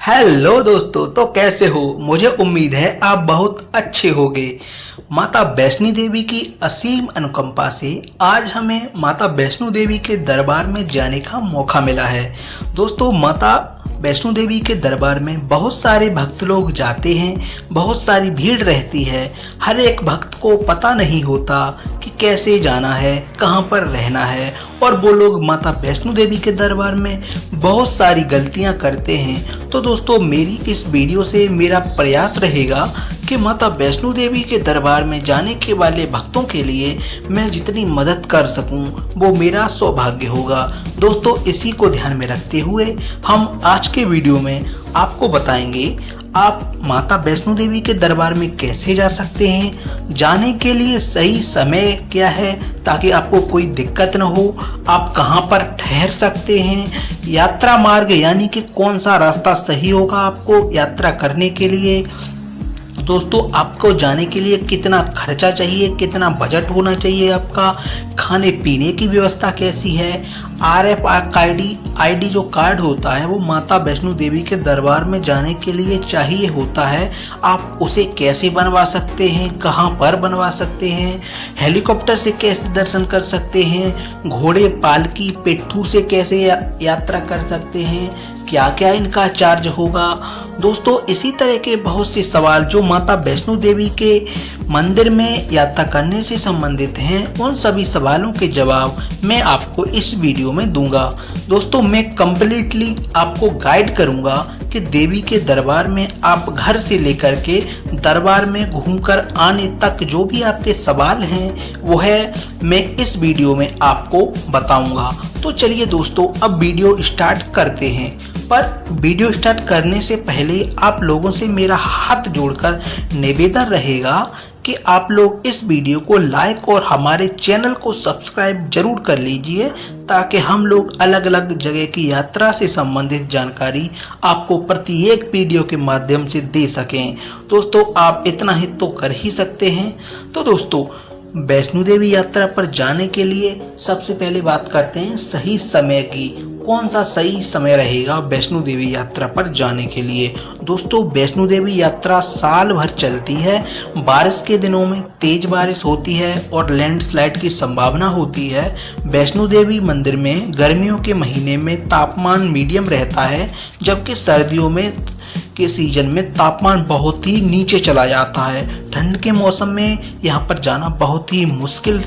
Hello दोस्तों, तो कैसे हो। मुझे उम्मीद है आप बहुत अच्छे होंगे। माता वैष्णो देवी की असीम अनुकंपा से आज हमें माता वैष्णो देवी के दरबार में जाने का मौका मिला है। दोस्तों, माता वैष्णो देवी के दरबार में बहुत सारे भक्त लोग जाते हैं, बहुत सारी भीड़ रहती है। हर एक भक्त को पता नहीं होता कि कैसे जाना है, कहाँ पर रहना है, और वो लोग माता वैष्णो देवी के दरबार में बहुत सारी गलतियां करते हैं। तो दोस्तों, मेरी इस वीडियो से मेरा प्रयास रहेगा कि माता वैष्णो देवी के दरबार में जाने के वाले भक्तों के लिए मैं जितनी मदद कर सकूं वो मेरा सौभाग्य होगा। दोस्तों, इसी को ध्यान में रखते हुए हम आज के वीडियो में आपको बताएंगे आप माता वैष्णो देवी के दरबार में कैसे जा सकते हैं, जाने के लिए सही समय क्या है ताकि आपको कोई दिक्कत न हो, आप कहां पर ठहर सकते हैं, यात्रा मार्ग यानी कि कौन सा रास्ता सही होगा आपको यात्रा करने के लिए। दोस्तों, आपको जाने के लिए कितना खर्चा चाहिए, कितना बजट होना चाहिए, आपका खाने पीने की व्यवस्था कैसी है, RFID जो कार्ड होता है वो माता वैष्णो देवी के दरबार में जाने के लिए चाहिए होता है, आप उसे कैसे बनवा सकते हैं, कहां पर बनवा सकते हैं, हेलीकॉप्टर से कैसे दर्शन कर सकते हैं, घोड़े पालकी पिट्ठू से कैसे यात्रा कर सकते हैं, क्या क्या इनका चार्ज होगा। दोस्तों, इसी तरह के बहुत से सवाल जो माता वैष्णो देवी के मंदिर में यात्रा करने से संबंधित हैं, उन सभी सवालों के जवाब मैं आपको इस वीडियो में दूंगा। दोस्तों, मैं कंप्लीटली आपको गाइड करूंगा कि देवी के दरबार में आप घर से लेकर के दरबार में घूमकर आने तक जो भी आपके सवाल हैं वो है मैं इस वीडियो में आपको बताऊंगा। तो चलिए दोस्तों, अब वीडियो स्टार्ट करते हैं। पर वीडियो स्टार्ट करने से पहले आप लोगों से मेरा हाथ जोड़कर निवेदन रहेगा कि आप लोग इस वीडियो को लाइक और हमारे चैनल को सब्सक्राइब जरूर कर लीजिए ताकि हम लोग अलग अलग जगह की यात्रा से संबंधित जानकारी आपको प्रत्येक वीडियो के माध्यम से दे सकें। दोस्तों, आप इतना ही तो कर ही सकते हैं। तो दोस्तों, वैष्णो देवी यात्रा पर जाने के लिए सबसे पहले बात करते हैं सही समय की। कौन सा सही समय रहेगा वैष्णो देवी यात्रा पर जाने के लिए। दोस्तों, वैष्णो देवी यात्रा साल भर चलती है। बारिश के दिनों में तेज बारिश होती है और लैंडस्लाइड की संभावना होती है। वैष्णो देवी मंदिर में गर्मियों के महीने में तापमान मीडियम रहता है, जबकि सर्दियों में के सीजन में तापमान बहुत ही नीचे चला जाता है। ठंड के मौसम में यहाँ पर जाना बहुत ही मुश्किल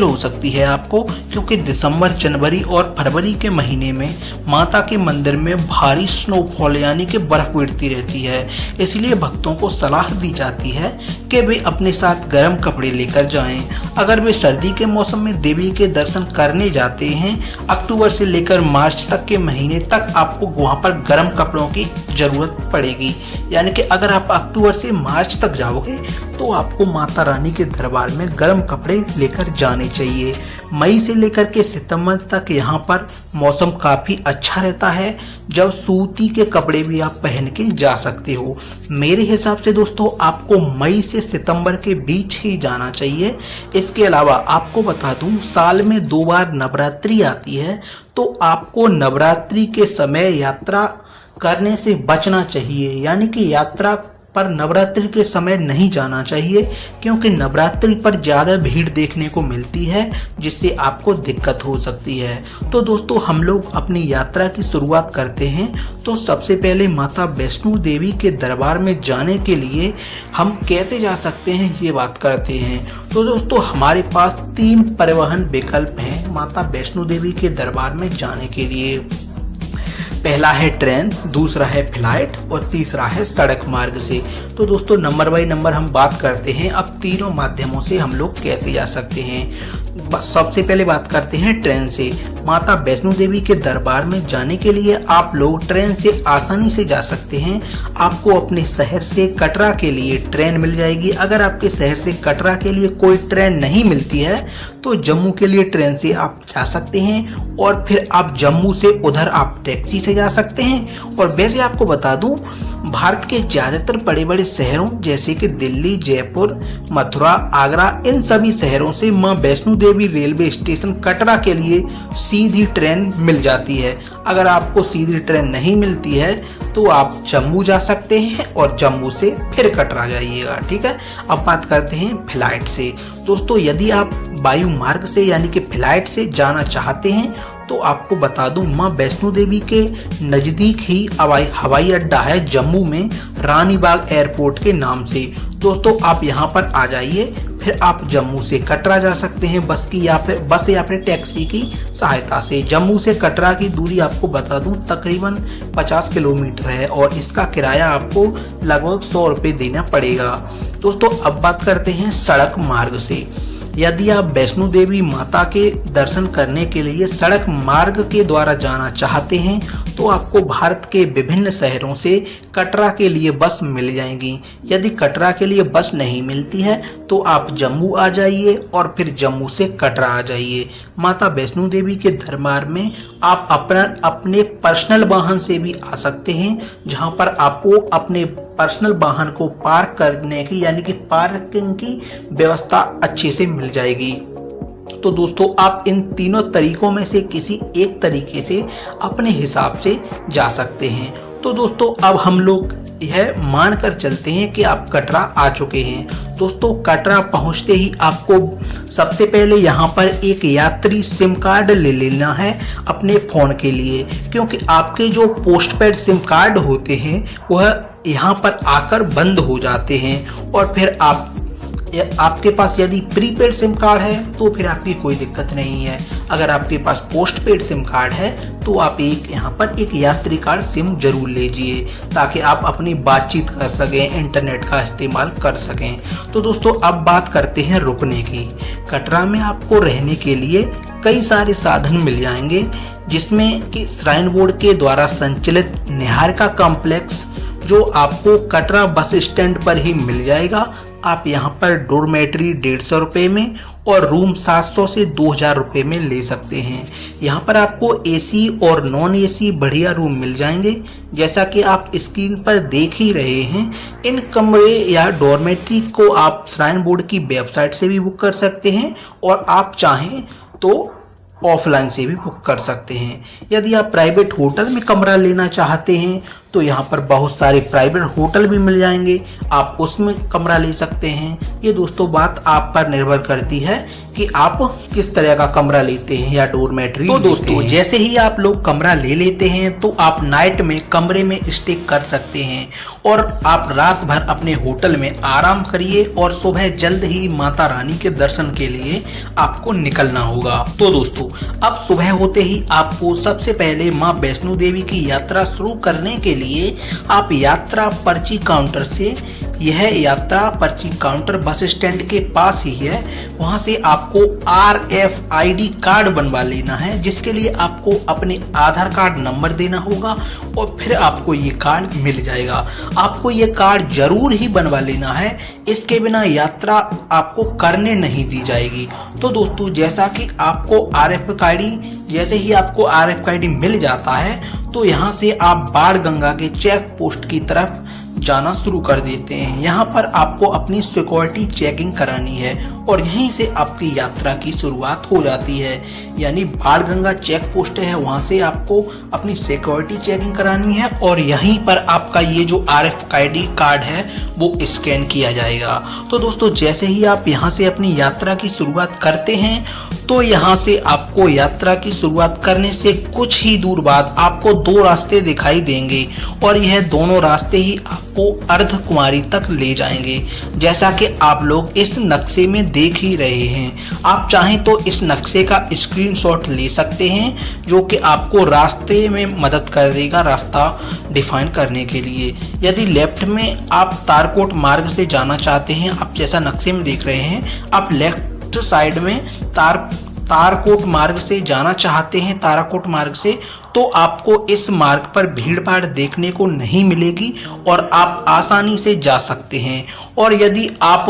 हो सकती है आपको, क्योंकि दिसंबर, जनवरी और फरवरी के महीने में माता के मंदिर में भारी स्नोफॉल यानी कि बर्फ गिरती रहती है। इसलिए भक्तों को सलाह दी जाती है कि वे अपने साथ गर्म कपड़े लेकर जाएं। अगर वे सर्दी के मौसम में देवी के दर्शन करने जाते हैं, अक्टूबर से लेकर मार्च तक के महीने तक आपको वहां पर गर्म कपड़ों की जरूरत पड़ेगी। यानी कि अगर आप अक्टूबर से मार्च तक जाओगे तो आपको माता रानी के दरबार में गर्म कपड़े लेकर जाने चाहिए। मई से लेकर के सितंबर तक यहाँ पर मौसम काफी अच्छा रहता है, जब सूती के कपड़े भी आप पहन के जा सकते हो। मेरे हिसाब से दोस्तों, आपको मई से सितंबर के बीच ही जाना चाहिए। इसके अलावा आपको बता दूं, साल में 2 बार नवरात्रि आती है, तो आपको नवरात्रि के समय यात्रा करने से बचना चाहिए। यानी कि यात्रा पर नवरात्रि के समय नहीं जाना चाहिए, क्योंकि नवरात्रि पर ज़्यादा भीड़ देखने को मिलती है, जिससे आपको दिक्कत हो सकती है। तो दोस्तों, हम लोग अपनी यात्रा की शुरुआत करते हैं। तो सबसे पहले माता वैष्णो देवी के दरबार में जाने के लिए हम कैसे जा सकते हैं ये बात करते हैं। तो दोस्तों, हमारे पास 3 परिवहन विकल्प हैं माता वैष्णो देवी के दरबार में जाने के लिए। पहला है ट्रेन, दूसरा है फ्लाइट और तीसरा है सड़क मार्ग से। तो दोस्तों, नंबर बाय नंबर हम बात करते हैं अब तीनों माध्यमों से हम लोग कैसे जा सकते हैं। सबसे पहले बात करते हैं ट्रेन से। माता वैष्णो देवी के दरबार में जाने के लिए आप लोग ट्रेन से आसानी से जा सकते हैं। आपको अपने शहर से कटरा के लिए ट्रेन मिल जाएगी। अगर आपके शहर से कटरा के लिए कोई ट्रेन नहीं मिलती है तो जम्मू के लिए ट्रेन से आप जा सकते हैं, और फिर आप जम्मू से उधर आप टैक्सी से जा सकते हैं। और वैसे आपको बता दूं, भारत के ज्यादातर बड़े बड़े शहरों जैसे कि दिल्ली, जयपुर, मथुरा, आगरा, इन सभी शहरों से मां वैष्णो देवी रेलवे स्टेशन कटरा के लिए सीधी ट्रेन मिल जाती है। अगर आपको सीधी ट्रेन नहीं मिलती है तो आप जम्मू जा सकते हैं और जम्मू से फिर कटरा जाइएगा। ठीक है, अब बात करते हैं फ्लाइट से। दोस्तों यदि आप वायु मार्ग से यानी कि फ्लाइट से जाना चाहते हैं तो आपको बता दूं, मां वैष्णो देवी के नज़दीक ही हवाई अड्डा है जम्मू में, रानी बाग एयरपोर्ट के नाम से। दोस्तों आप यहां पर आ जाइए, फिर आप जम्मू से कटरा जा सकते हैं बस या फिर टैक्सी की सहायता से। जम्मू से कटरा की दूरी आपको बता दूं तकरीबन 50 किलोमीटर है और इसका किराया आपको लगभग 100 रुपये देना पड़ेगा। दोस्तों अब बात करते हैं सड़क मार्ग से। यदि आप वैष्णो देवी माता के दर्शन करने के लिए सड़क मार्ग के द्वारा जाना चाहते हैं तो आपको भारत के विभिन्न शहरों से कटरा के लिए बस मिल जाएंगी। यदि कटरा के लिए बस नहीं मिलती है तो आप जम्मू आ जाइए और फिर जम्मू से कटरा आ जाइए। माता वैष्णो देवी के दरबार में आप अपने पर्सनल वाहन से भी आ सकते हैं, जहां पर आपको अपने पर्सनल वाहन को पार्क करने की यानी कि पार्किंग की व्यवस्था अच्छे से मिल जाएगी। तो दोस्तों आप इन तीनों तरीकों में से किसी एक तरीके से अपने हिसाब से जा सकते हैं। तो दोस्तों अब हम लोग यह मान कर चलते हैं कि आप कटरा आ चुके हैं। दोस्तों कटरा पहुंचते ही आपको सबसे पहले यहां पर एक यात्री सिम कार्ड ले लेना है अपने फ़ोन के लिए, क्योंकि आपके जो पोस्टपेड सिम कार्ड होते हैं वह यहाँ पर आकर बंद हो जाते हैं और फिर आपके पास यदि प्रीपेड सिम कार्ड है तो फिर आपकी कोई दिक्कत नहीं है। अगर आपके पास पोस्टपेड सिम कार्ड है तो आप यहाँ पर एक यात्री कार्ड सिम जरूर लीजिए ताकि आप अपनी बातचीत कर सकें, इंटरनेट का इस्तेमाल कर सकें। तो दोस्तों अब बात करते हैं रुकने की। कटरा में आपको रहने के लिए कई सारे साधन मिल जाएंगे, जिसमें कि श्राइन बोर्ड के द्वारा संचालित निहारिका कॉम्प्लेक्स जो आपको कटरा बस स्टैंड पर ही मिल जाएगा। आप यहाँ पर डोरमेट्री 150 रुपये में और रूम 700 से 2000 रुपये में ले सकते हैं। यहाँ पर आपको एसी और नॉन एसी बढ़िया रूम मिल जाएंगे, जैसा कि आप स्क्रीन पर देख ही रहे हैं। इन कमरे या डोरमेट्री को आप श्राइन बोर्ड की वेबसाइट से भी बुक कर सकते हैं और आप चाहें तो ऑफलाइन से भी बुक कर सकते हैं। यदि आप प्राइवेट होटल में कमरा लेना चाहते हैं तो यहाँ पर बहुत सारे प्राइवेट होटल भी मिल जाएंगे, आप उसमें कमरा ले सकते हैं। ये दोस्तों बात आप पर निर्भर करती है कि आप किस तरह का कमरा लेते हैं या डोरमेट्री। तो दोस्तों जैसे ही आप लोग कमरा ले लेते हैं तो आप नाइट में कमरे में स्टे कर सकते हैं और आप रात भर अपने होटल में आराम करिए और सुबह जल्द ही माता रानी के दर्शन के लिए आपको निकलना होगा। तो दोस्तों अब सुबह होते ही आपको सबसे पहले मां वैष्णो देवी की यात्रा शुरू करने के लिए आप यात्रा पर्ची काउंटर से, यह यात्रा पर्ची काउंटर बस स्टैंड के पास ही है, वहां से आपको RFID कार्ड बनवा लेना है, जिसके लिए आपको अपने आधार कार्ड नंबर देना होगा और फिर आपको ये कार्ड मिल जाएगा। आपको ये कार्ड जरूर ही बनवा लेना है, इसके बिना यात्रा आपको करने नहीं दी जाएगी। तो दोस्तों जैसे ही आपको RFID मिल जाता है तो यहाँ से आप बाणगंगा के चेक पोस्ट की तरफ जाना शुरू कर देते हैं। यहाँ पर आपको अपनी सिक्योरिटी चेकिंग करानी है और यहीं से आपकी यात्रा की शुरुआत हो जाती है। यानी बाणगंगा चेक पोस्ट है, वहाँ से आपको अपनी सिक्योरिटी चेकिंग करानी है और यहीं पर आपका ये जो RFID कार्ड है वो स्कैन किया जाएगा। तो दोस्तों जैसे ही आप यहाँ से अपनी यात्रा की शुरुआत करते हैं तो यहाँ से आपको यात्रा की शुरुआत करने से कुछ ही दूर बाद आपको 2 रास्ते दिखाई देंगे और यह दोनों रास्ते ही आपको अर्धकुमारी तक ले जाएंगे, जैसा कि आप लोग इस नक्शे में देख ही रहे हैं। आप चाहें तो इस नक्शे का स्क्रीनशॉट ले सकते हैं, जो कि आपको रास्ते में मदद कर देगा रास्ता डिफाइन करने के लिए। यदि लेफ्ट में आप तारकोट मार्ग से जाना चाहते हैं, आप जैसा नक्शे में देख रहे हैं, आप लेफ्ट साइड में तारकोट मार्ग से जाना चाहते हैं, ताराकोट मार्ग से, तो आपको इस मार्ग पर भीड़ भाड़ देखने को नहीं मिलेगी और आप आसानी से जा सकते हैं। और यदि आप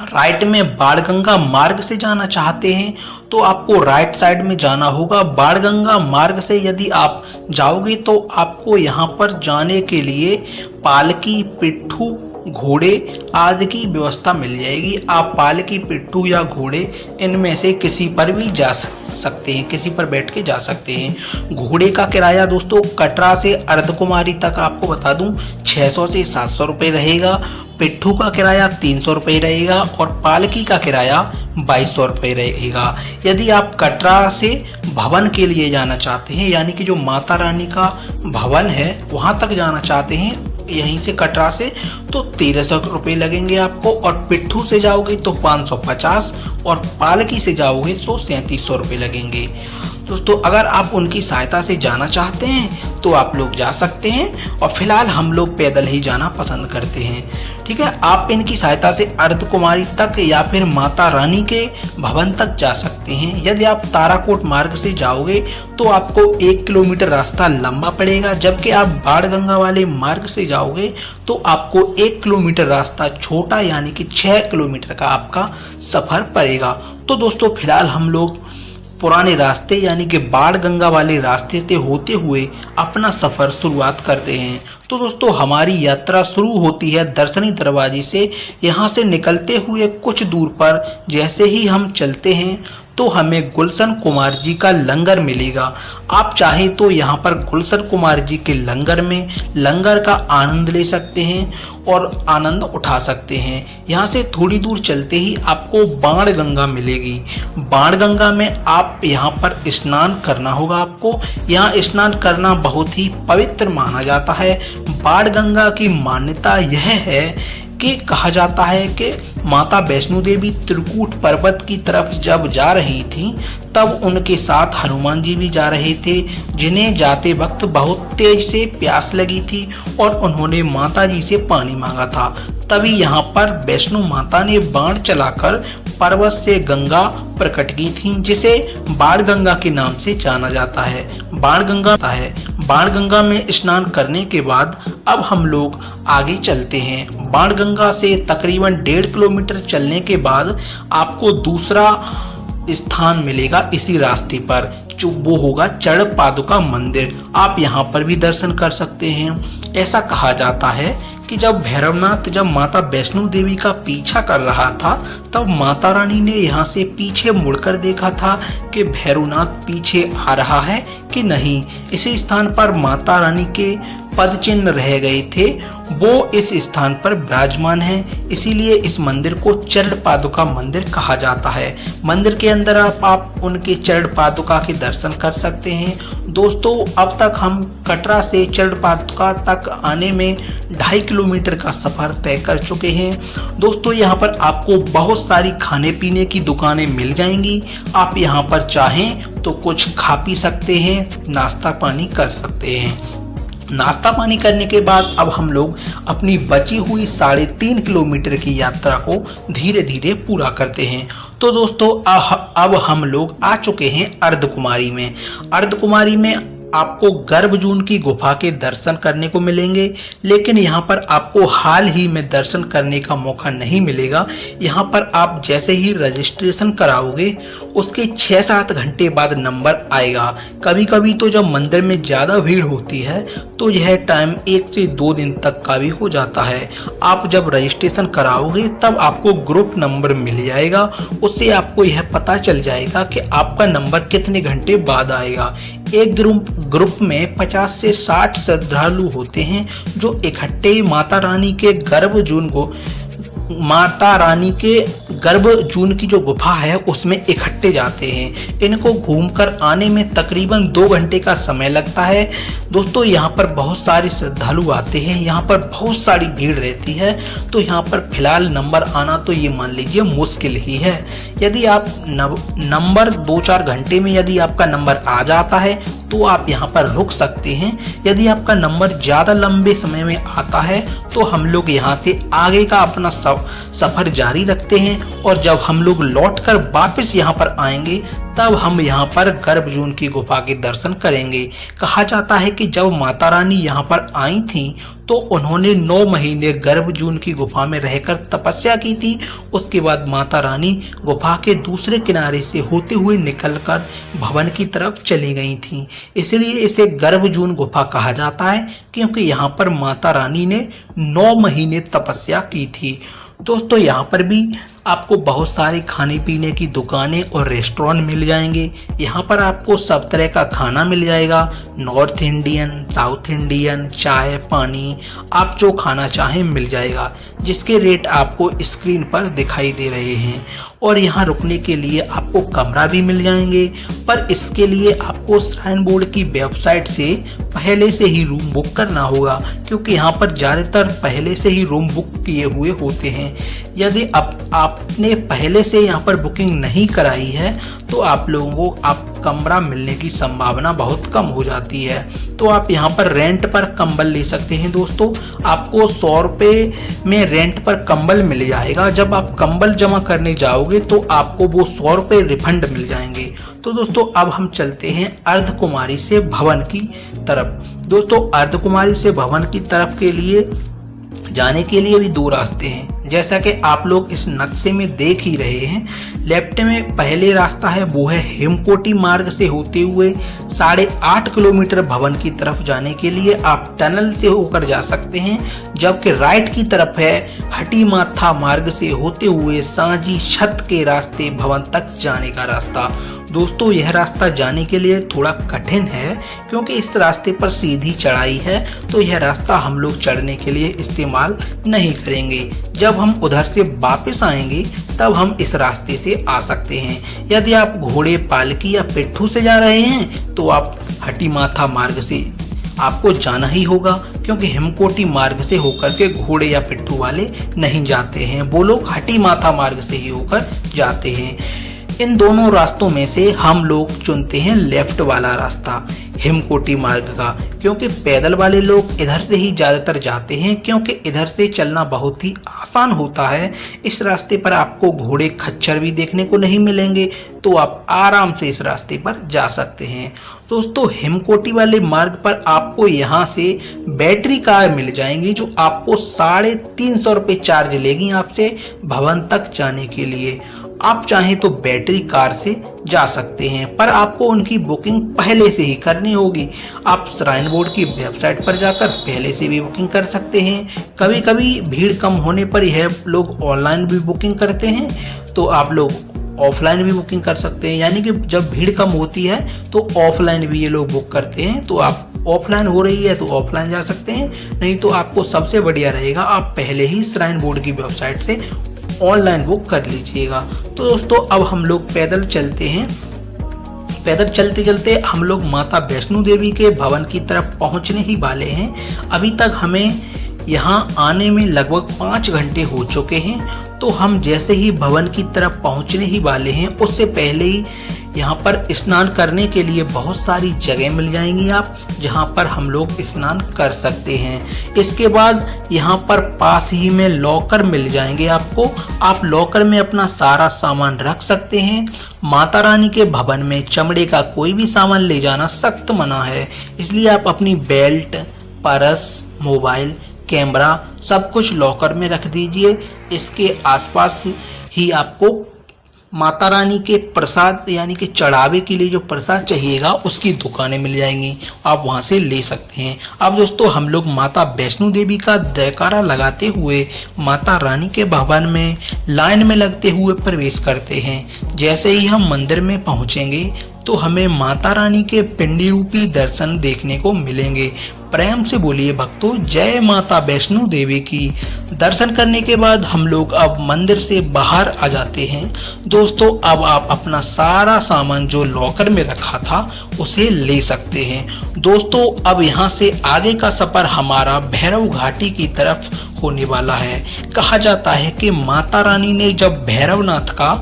राइट में बाणगंगा मार्ग से जाना चाहते हैं तो आपको राइट साइड में जाना होगा। बाणगंगा मार्ग से यदि आप जाओगे तो आपको यहाँ पर जाने के लिए पालकी, पिट्ठू घोड़े आदि की व्यवस्था मिल जाएगी। आप पालकी, पिट्ठू या घोड़े इनमें से किसी पर भी जा सकते हैं, किसी पर बैठ के जा सकते हैं। घोड़े का किराया दोस्तों कटरा से अर्धकुमारी तक आपको बता दूं 600 से 700 रुपये रहेगा। पिट्ठू का किराया 300 रुपये रहेगा और पालकी का किराया 2200 रुपये रहेगा। यदि आप कटरा से भवन के लिए जाना चाहते हैं, यानी कि जो माता रानी का भवन है वहां तक जाना चाहते हैं यहीं से कटरा से, तो 1300 रुपये लगेंगे आपको। और पिट्ठू से जाओगे तो 550 और पालकी से जाओगे तो 3700 रुपये लगेंगे। दोस्तों अगर आप उनकी सहायता से जाना चाहते हैं तो आप लोग जा सकते हैं, और फिलहाल हम लोग पैदल ही जाना पसंद करते हैं। ठीक है, आप इनकी सहायता से अर्धकुमारी तक या फिर माता रानी के भवन तक जा सकते हैं। यदि आप ताराकोट मार्ग से जाओगे तो आपको 1 किलोमीटर रास्ता लंबा पड़ेगा, जबकि आप बाणगंगा वाले मार्ग से जाओगे तो आपको 1 किलोमीटर रास्ता छोटा यानी कि 6 किलोमीटर का आपका सफर पड़ेगा। तो दोस्तों फिलहाल हम लोग पुराने रास्ते यानी कि बाणगंगा वाले रास्ते से होते हुए अपना सफर शुरुआत करते हैं। तो दोस्तों हमारी यात्रा शुरू होती है दर्शनी दरवाजे से। यहाँ से निकलते हुए कुछ दूर पर जैसे ही हम चलते हैं तो हमें गुलशन कुमार जी का लंगर मिलेगा। आप चाहें तो यहाँ पर गुलशन कुमार जी के लंगर में लंगर का आनंद ले सकते हैं और आनंद उठा सकते हैं। यहाँ से थोड़ी दूर चलते ही आपको बाणगंगा मिलेगी। बाणगंगा में आप यहाँ पर स्नान करना होगा। आपको यहाँ स्नान करना बहुत ही पवित्र माना जाता है। बाणगंगा की मान्यता यह है कि कहा जाता है कि माता वैष्णो देवी त्रिकूट पर्वत की तरफ जब जा रही थी तब उनके साथ हनुमान जी भी जा रहे थे, जिन्हें जाते वक्त बहुत तेज से प्यास लगी थी और उन्होंने माता जी से पानी मांगा था। तभी यहाँ पर वैष्णो माता ने बाण चलाकर पर्वत से गंगा प्रकट की थी, जिसे बाणगंगा के नाम से जाना जाता है। बाणगंगा में स्नान करने के बाद अब हम लोग आगे चलते हैं। बाणगंगा से तकरीबन 1.5 किलोमीटर चलने के बाद आपको दूसरा स्थान मिलेगा इसी रास्ते पर, जो वो होगा चढ़ पादुका मंदिर। आप यहाँ पर भी दर्शन कर सकते हैं। ऐसा कहा जाता है कि जब भैरवनाथ जब माता वैष्णो देवी का पीछा कर रहा था तब माता रानी ने यहाँ से पीछे मुड़कर देखा था कि भैरवनाथ पीछे आ रहा है कि नहीं। इसी स्थान पर माता रानी के पद चिन्ह रह गए थे, वो इस स्थान पर विराजमान है। इसीलिए इस मंदिर को चरण पादुका मंदिर कहा जाता है। मंदिर के अंदर आप उनके चरण पादुका के दर्शन कर सकते हैं। दोस्तों अब तक हम कटरा से चरण पादुका तक आने में 2.5 किलोमीटर का सफर तय कर चुके हैं। दोस्तों यहाँ पर आपको बहुत सारी खाने पीने की दुकानें मिल जाएंगी। आप यहाँ पर चाहें तो कुछ खा पी सकते हैं, नाश्ता पानी कर सकते हैं। नाश्ता पानी करने के बाद अब हम लोग अपनी बची हुई 3.5 किलोमीटर की यात्रा को धीरे धीरे पूरा करते हैं। तो दोस्तों अब हम लोग आ चुके हैं अर्धकुमारी में। अर्धकुमारी में आपको गर्भजून की गुफा के दर्शन करने को मिलेंगे, लेकिन यहाँ पर आपको हाल ही में दर्शन करने का मौका नहीं मिलेगा। यहाँ पर आप जैसे ही रजिस्ट्रेशन कराओगे उसके 6-7 घंटे बाद नंबर आएगा। कभी कभी तो जब मंदिर में ज़्यादा भीड़ होती है तो यह टाइम 1 से 2 दिन तक का भी हो जाता है। आप जब रजिस्ट्रेशन कराओगे तब आपको ग्रुप नंबर मिल जाएगा, उससे आपको यह पता चल जाएगा कि आपका नंबर कितने घंटे बाद आएगा। एक ग्रुप में 50 से 60 श्रद्धालु होते हैं जो इकट्ठे माता रानी के गर्भजून की जो गुफा है उसमें इकट्ठे जाते हैं। इनको घूमकर आने में तकरीबन 2 घंटे का समय लगता है। दोस्तों यहाँ पर बहुत सारे श्रद्धालु आते हैं, यहाँ पर बहुत सारी भीड़ रहती है, तो यहाँ पर फिलहाल नंबर आना तो ये मान लीजिए मुश्किल ही है। यदि आप नंबर 2-4 घंटे में यदि आपका नंबर आ जाता है तो आप यहाँ पर रुक सकते हैं। यदि आपका नंबर ज़्यादा लंबे समय में आता है तो हम लोग यहाँ से आगे का अपना सफर जारी रखते हैं और जब हम लोग लौटकर वापस यहाँ पर आएंगे तब हम यहाँ पर गर्भजून की गुफा के दर्शन करेंगे। कहा जाता है कि जब माता रानी यहाँ पर आई थी तो उन्होंने 9 महीने गर्भजून की गुफा में रहकर तपस्या की थी। उसके बाद माता रानी गुफा के दूसरे किनारे से होते हुए निकलकर भवन की तरफ चली गई थी। इसलिए इसे गर्भजून गुफा कहा जाता है, क्योंकि यहाँ पर माता रानी ने 9 महीने तपस्या की थी। दोस्तों, यहाँ पर भी आपको बहुत सारी खाने पीने की दुकानें और रेस्टोरेंट मिल जाएंगे। यहाँ पर आपको सब तरह का खाना मिल जाएगा, नॉर्थ इंडियन, साउथ इंडियन, चाय पानी, आप जो खाना चाहें मिल जाएगा, जिसके रेट आपको स्क्रीन पर दिखाई दे रहे हैं। और यहाँ रुकने के लिए आपको कमरा भी मिल जाएंगे, पर इसके लिए आपको श्राइन बोर्ड की वेबसाइट से पहले से ही रूम बुक करना होगा, क्योंकि यहाँ पर ज़्यादातर पहले से ही रूम बुक किए हुए होते हैं। यदि आपने पहले से यहाँ पर बुकिंग नहीं कराई है तो आप लोगों को कमरा मिलने की संभावना बहुत कम हो जाती है। तो आप यहाँ पर रेंट पर कंबल ले सकते हैं। दोस्तों, आपको 100 रुपये में रेंट पर कंबल मिल जाएगा। जब आप कंबल जमा करने जाओगे तो आपको वो 100 रुपये रिफंड मिल जाएंगे। तो दोस्तों, अब हम चलते हैं अर्धकुमारी से भवन की तरफ। दोस्तों, अर्धकुमारी से भवन की तरफ के लिए जाने के लिए भी 2 रास्ते हैं, जैसा कि आप लोग इस नक्शे में देख ही रहे हैं। लेफ्ट में पहले रास्ता है, वो है हेमकोटी मार्ग से होते हुए 8.5 किलोमीटर भवन की तरफ जाने के लिए आप टनल से होकर जा सकते हैं। जबकि राइट की तरफ है हटीमाथा मार्ग से होते हुए सांझी छत के रास्ते भवन तक जाने का रास्ता। दोस्तों, यह रास्ता जाने के लिए थोड़ा कठिन है, क्योंकि इस रास्ते पर सीधी चढ़ाई है, तो यह रास्ता हम लोग चढ़ने के लिए इस्तेमाल नहीं करेंगे। जब हम उधर से वापस आएंगे तब हम इस रास्ते से आ सकते हैं। यदि आप घोड़े, पालकी या पिट्ठू से जा रहे हैं तो आप हटीमाथा मार्ग से आपको जाना ही होगा, क्योंकि हेमकोटी मार्ग से होकर के घोड़े या पिट्ठू वाले नहीं जाते हैं, वो लोग हटीमाथा मार्ग से ही होकर जाते हैं। इन दोनों रास्तों में से हम लोग चुनते हैं लेफ्ट वाला रास्ता, हेमकोटी मार्ग का, क्योंकि पैदल वाले लोग इधर से ही ज़्यादातर जाते हैं, क्योंकि इधर से चलना बहुत ही आसान होता है। इस रास्ते पर आपको घोड़े, खच्चर भी देखने को नहीं मिलेंगे, तो आप आराम से इस रास्ते पर जा सकते हैं। दोस्तों, हेमकोटी वाले मार्ग पर आपको यहाँ से बैटरी कार मिल जाएंगी, जो आपको 350 रुपये चार्ज लेगी आपसे भवन तक जाने के लिए। आप चाहें तो बैटरी कार से जा सकते हैं, पर आपको उनकी बुकिंग पहले से ही करनी होगी। आप श्राइन बोर्ड की वेबसाइट पर जाकर पहले से भी बुकिंग कर सकते हैं। कभी कभी भीड़ कम होने पर यह लोग ऑनलाइन भी बुकिंग करते हैं, तो आप लोग ऑफलाइन भी बुकिंग कर सकते हैं। यानी कि जब भीड़ कम होती है तो ऑफलाइन भी ये लोग बुक करते हैं। तो आप ऑफलाइन हो रही है तो ऑफलाइन जा सकते हैं, नहीं तो आपको सबसे बढ़िया रहेगा आप पहले ही श्राइन बोर्ड की वेबसाइट से ऑनलाइन बुक कर लीजिएगा। तो दोस्तों, अब हम लोग पैदल चलते हैं। पैदल चलते चलते हम लोग माता वैष्णो देवी के भवन की तरफ पहुंचने ही वाले हैं। अभी तक हमें यहाँ आने में लगभग 5 घंटे हो चुके हैं। तो हम जैसे ही भवन की तरफ पहुंचने ही वाले हैं, उससे पहले ही यहाँ पर स्नान करने के लिए बहुत सारी जगह मिल जाएंगी आप, जहाँ पर हम लोग स्नान कर सकते हैं। इसके बाद यहाँ पर पास ही में लॉकर मिल जाएंगे आपको। आप लॉकर में अपना सारा सामान रख सकते हैं। माता रानी के भवन में चमड़े का कोई भी सामान ले जाना सख्त मना है, इसलिए आप अपनी बेल्ट, पर्स, मोबाइल, कैमरा सब कुछ लॉकर में रख दीजिए। इसके आसपास ही आपको माता रानी के प्रसाद यानी कि चढ़ावे के लिए जो प्रसाद चाहिएगा उसकी दुकानें मिल जाएंगी, आप वहां से ले सकते हैं। अब दोस्तों, हम लोग माता वैष्णो देवी का जयकारा लगाते हुए माता रानी के भवन में लाइन में लगते हुए प्रवेश करते हैं। जैसे ही हम मंदिर में पहुंचेंगे तो हमें माता रानी के पिंडी रूपी दर्शन देखने को मिलेंगे। प्रेम से बोलिए भक्तों, जय माता वैष्णो देवी की। दर्शन करने के बाद हम लोग अब मंदिर से बाहर आ जाते हैं। दोस्तों, अब आप अपना सारा सामान जो लॉकर में रखा था उसे ले सकते हैं। दोस्तों, अब यहाँ से आगे का सफर हमारा भैरव घाटी की तरफ होने वाला है। कहा जाता है कि माता रानी ने जब भैरवनाथ का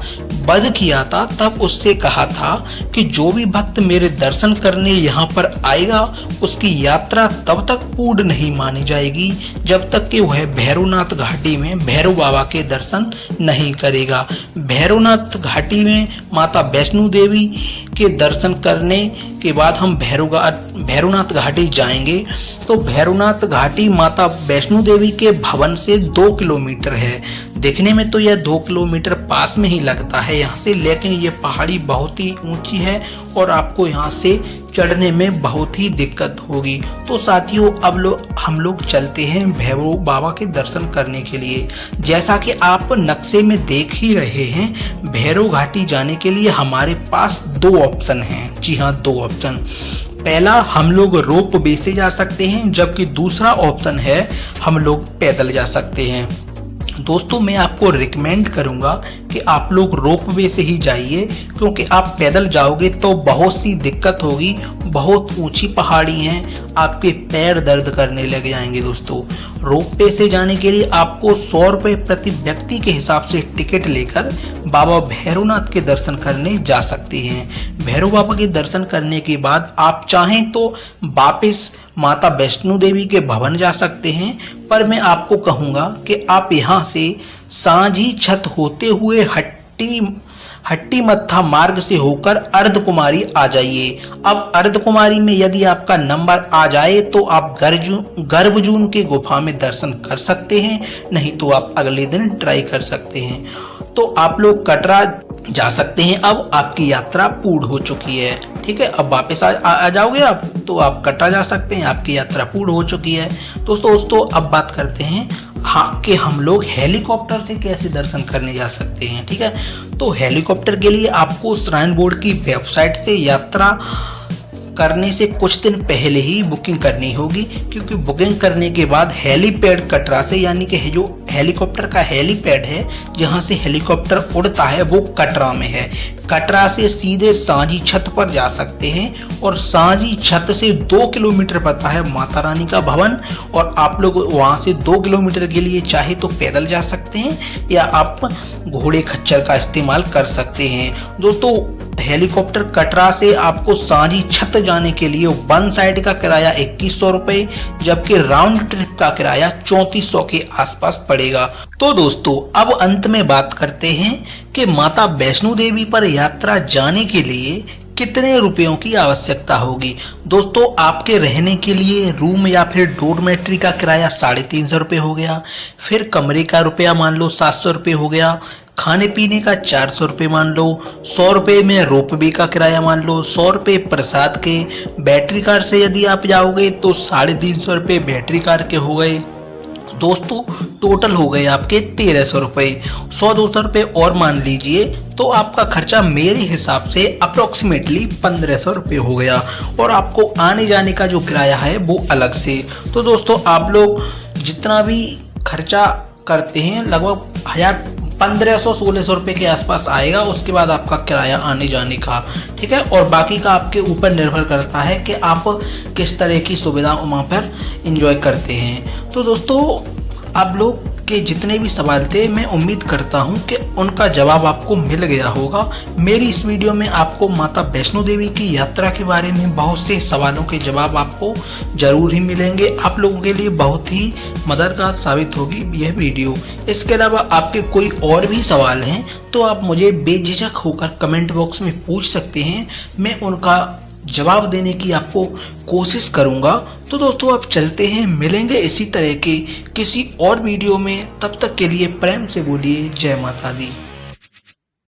वध किया था, तब उससे कहा था कि जो भी भक्त मेरे दर्शन करने यहाँ पर आएगा उसकी यात्रा तब तक पूर्ण नहीं मानी जाएगी जब तक कि वह भैरवनाथ घाटी में भैरव बाबा के दर्शन नहीं करेगा। भैरवनाथ घाटी में माता वैष्णो देवी के दर्शन करने के बाद हम भैरवनाथ घाटी जाएंगे। तो भैरवनाथ घाटी माता वैष्णो देवी के भवन से 2 किलोमीटर है। देखने में तो यह 2 किलोमीटर पास में ही लगता है यहाँ से, लेकिन ये पहाड़ी बहुत ही ऊंची है और आपको यहाँ से चढ़ने में बहुत ही दिक्कत होगी। तो साथियों अब हम लोग चलते हैं भैरव बाबा के दर्शन करने के लिए। जैसा कि आप नक्शे में देख ही रहे हैं, भैरव घाटी जाने के लिए हमारे पास 2 ऑप्शन हैं। जी हाँ, 2 ऑप्शन। पहला, हम लोग रोप वे से जा सकते हैं, जबकि दूसरा ऑप्शन है हम लोग पैदल जा सकते हैं। दोस्तों मैं आपको रिकमेंड करूंगा कि आप लोग रोप वे से ही जाइए, क्योंकि आप पैदल जाओगे तो बहुत सी दिक्कत होगी। बहुत ऊंची पहाड़ी हैं, आपके पैर दर्द करने लग जाएंगे। दोस्तों रोप वे से जाने के लिए आपको 100 रुपये प्रति व्यक्ति के हिसाब से टिकट लेकर बाबा भैरवनाथ के दर्शन करने जा सकते हैं। भैरव बाबा के दर्शन करने के बाद आप चाहें तो वापस माता वैष्णो देवी के भवन जा सकते हैं, पर मैं आपको कहूँगा कि आप यहाँ से सांझी छत होते हुए हट्टी मत्था मार्ग से होकर अर्धकुमारी आ जाइए। अब अर्धकुमारी में यदि आपका नंबर आ जाए तो आप गर्भजून के गुफा में दर्शन कर सकते हैं, नहीं तो आप अगले दिन ट्राई कर सकते हैं। तो आप लोग कटरा जा सकते हैं। अब आपकी यात्रा पूर्ण हो चुकी है, ठीक है। अब वापस आ जाओगे आप, तो आप कटरा जा सकते हैं, आपकी यात्रा पूर्ण हो चुकी है। दोस्तों अब बात करते हैं कि हम लोग हेलीकॉप्टर से कैसे दर्शन करने जा सकते हैं, ठीक है। तो हेलीकॉप्टर के लिए आपको श्राइन बोर्ड की वेबसाइट से यात्रा करने से कुछ दिन पहले ही बुकिंग करनी होगी, क्योंकि बुकिंग करने के बाद हेलीपैड कटरा से, यानी कि जो हेलीकॉप्टर का हेलीपैड है जहां से हेलीकॉप्टर उड़ता है वो कटरा में है। कटरा से सीधे सांझी छत पर जा सकते हैं और सांझी छत से 2 किलोमीटर पड़ता है माता रानी का भवन, और आप लोग वहां से 2 किलोमीटर के लिए चाहे तो पैदल जा सकते हैं या आप घोड़े खच्चर का इस्तेमाल कर सकते हैं। दोस्तों हेलीकॉप्टर कटरा से आपको सांझी छत जाने के लिए वन साइड का किराया 2100 रुपये, जबकि राउंड ट्रिप का किराया 3400 के आसपास पड़ेगा। तो दोस्तों अब अंत में बात करते हैं कि माता वैष्णो देवी पर यात्रा जाने के लिए कितने रुपयों की आवश्यकता होगी। दोस्तों आपके रहने के लिए रूम या फिर डोरमेट्री का किराया 350 रुपये हो गया, फिर कमरे का रुपया मान लो 700 रुपये हो गया, खाने पीने का 400 रुपये मान लो, 100 रुपये में रोपवे का किराया मान लो, 100 रुपये प्रसाद के, बैटरी कार से यदि आप जाओगे तो 350 रुपये बैटरी कार के हो गए। दोस्तों टोटल हो गए आपके 1300 रुपये। 100-200 रुपये और मान लीजिए तो आपका खर्चा मेरे हिसाब से अप्रोक्सीमेटली 1500 रुपये हो गया, और आपको आने जाने का जो किराया है वो अलग से। तो दोस्तों आप लोग जितना भी खर्चा करते हैं लगभग 1500-1600 रुपये के आसपास आएगा, उसके बाद आपका किराया आने जाने का, ठीक है। और बाकी का आपके ऊपर निर्भर करता है कि आप किस तरह की सुविधा वहाँ पर एंजॉय करते हैं। तो दोस्तों आप लोग के जितने भी सवाल थे मैं उम्मीद करता हूं कि उनका जवाब आपको मिल गया होगा। मेरी इस वीडियो में आपको माता वैष्णो देवी की यात्रा के बारे में बहुत से सवालों के जवाब आपको जरूर ही मिलेंगे। आप लोगों के लिए बहुत ही मददगार साबित होगी यह वीडियो। इसके अलावा आपके कोई और भी सवाल हैं तो आप मुझे बेझिझक होकर कमेंट बॉक्स में पूछ सकते हैं, मैं उनका जवाब देने की आपको कोशिश करूंगा। तो दोस्तों आप चलते हैं, मिलेंगे इसी तरह के किसी और वीडियो में। तब तक के लिए प्रेम से बोलिए जय माता दी।